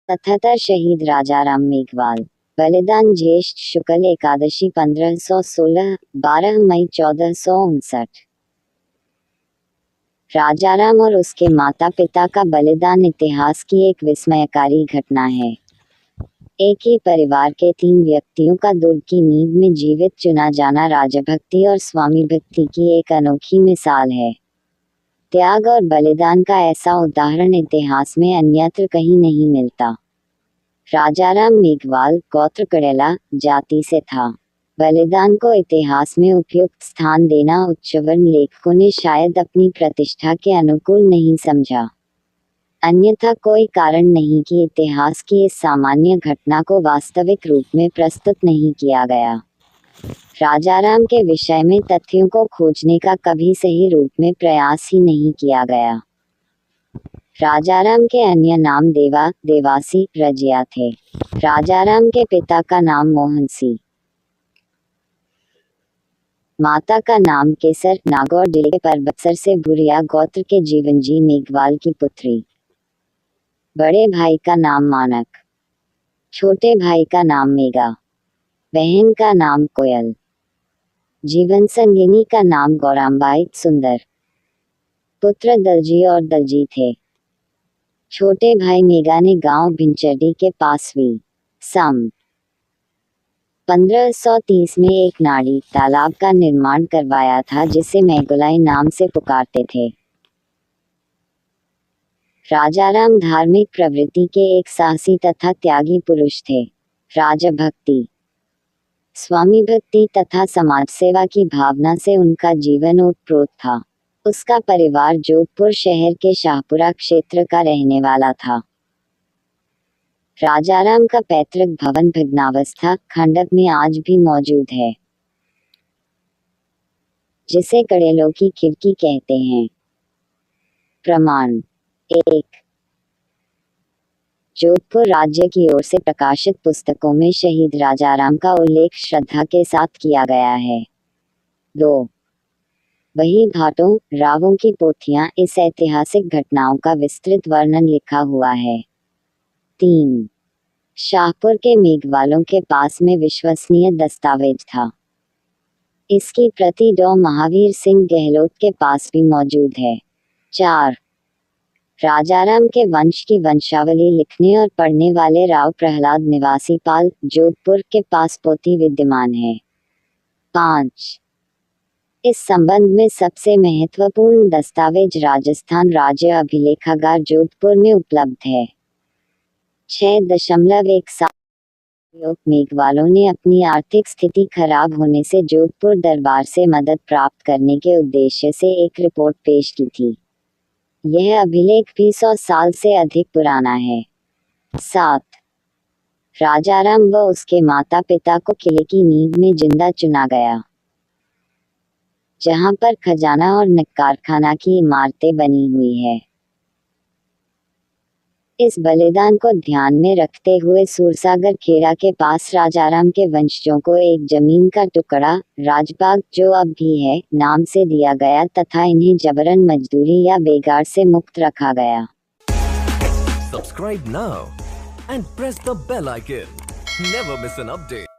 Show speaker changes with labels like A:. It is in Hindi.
A: 77 शहीद राजाराम मेघवाल। बलिदान ज्येष्ठ शुक्ल एकादशी 1516, 12 मई 1459। राजाराम और उसके माता पिता का बलिदान इतिहास की एक विस्मयकारी घटना है। एक ही परिवार के 3 व्यक्तियों का दूध की नींव में जीवित चुना जाना राजभक्ति और स्वामी भक्ति की एक अनोखी मिसाल है। त्याग और बलिदान का ऐसा उदाहरण इतिहास में अन्यत्र कहीं नहीं मिलता। राजाराम मेघवाल गोत्र कड़ेला जाति से था। बलिदान को इतिहास में उपयुक्त स्थान देना उच्चवर्ण लेखकों ने शायद अपनी प्रतिष्ठा के अनुकूल नहीं समझा। अन्यथा कोई कारण नहीं कि इतिहास की इस सामान्य घटना को वास्तविक रूप में प्रस्तुत नहीं किया गया। राजाराम के विषय में तथ्यों को खोजने का कभी सही रूप में प्रयास ही नहीं किया गया। राजाराम के अन्य नाम देवा, देवासी, रजिया थे। राजाराम के पिता का नाम मोहनसी, माता का नाम केसर, नागौर जिले के परबतसर से भूरिया गोत्र के जीवनजी मेघवाल की पुत्री। बड़े भाई का नाम मानक, छोटे भाई का नाम मेघा, बहन का नाम कोयल, जीवन संगिनी का नाम गौरामबाई सुंदर। पुत्र दलजी और दलजी थे। छोटे भाई मेघा ने गांव भिंचरडी के पास सम 1530 में एक नाड़ी तालाब का निर्माण करवाया था जिसे मैगुलाई नाम से पुकारते थे। राजाराम धार्मिक प्रवृत्ति के एक साहसी तथा त्यागी पुरुष थे। राजभक्ति, स्वामी भक्ति तथा समाज सेवा की भावना से उनका जीवन ओतप्रोत था। उसका परिवार जोधपुर शहर के शाहपुरा क्षेत्र का रहने वाला था। राजाराम का पैतृक भवन भग्नावस्था खंडक में आज भी मौजूद है, जिसे कड़ेलों की खिड़की कहते हैं। प्रमाण 1। जोधपुर राज्य की ओर से प्रकाशित पुस्तकों में शहीद राजाराम का उल्लेख श्रद्धा के साथ किया गया है। 2। वही भाटों, रावों की पोथियां इस ऐतिहासिक घटनाओं का विस्तृत वर्णन लिखा हुआ है। 3। शाहपुर के मेघवालों के पास में विश्वसनीय दस्तावेज था। इसकी प्रति डॉ महावीर सिंह गहलोत के पास भी मौजूद है। 4। राजाराम के वंश की वंशावली लिखने और पढ़ने वाले राव प्रहलाद निवासी पाल, जोधपुर के पास पोथी विद्यमान है। 5। इस संबंध में सबसे महत्वपूर्ण दस्तावेज राजस्थान राज्य अभिलेखागार जोधपुर में उपलब्ध है। 6.17 मेघवालों ने अपनी आर्थिक स्थिति खराब होने से जोधपुर दरबार से मदद प्राप्त करने के उद्देश्य से एक रिपोर्ट पेश की थी। यह अभिलेख भी 100 साल से अधिक पुराना है। 7। राजाराम व उसके माता पिता को किले की नींव में जिंदा चुना गया, जहां पर खजाना और कारखाना की इमारतें बनी हुई है। इस बलिदान को ध्यान में रखते हुए सूरसागर खेड़ा के पास राजाराम के वंशजों को एक जमीन का टुकड़ा, राजबाग जो अब भी है, नाम से दिया गया तथा इन्हें जबरन मजदूरी या बेगार से मुक्त रखा गया।
B: Subscribe now and press the bell icon. Never miss an update.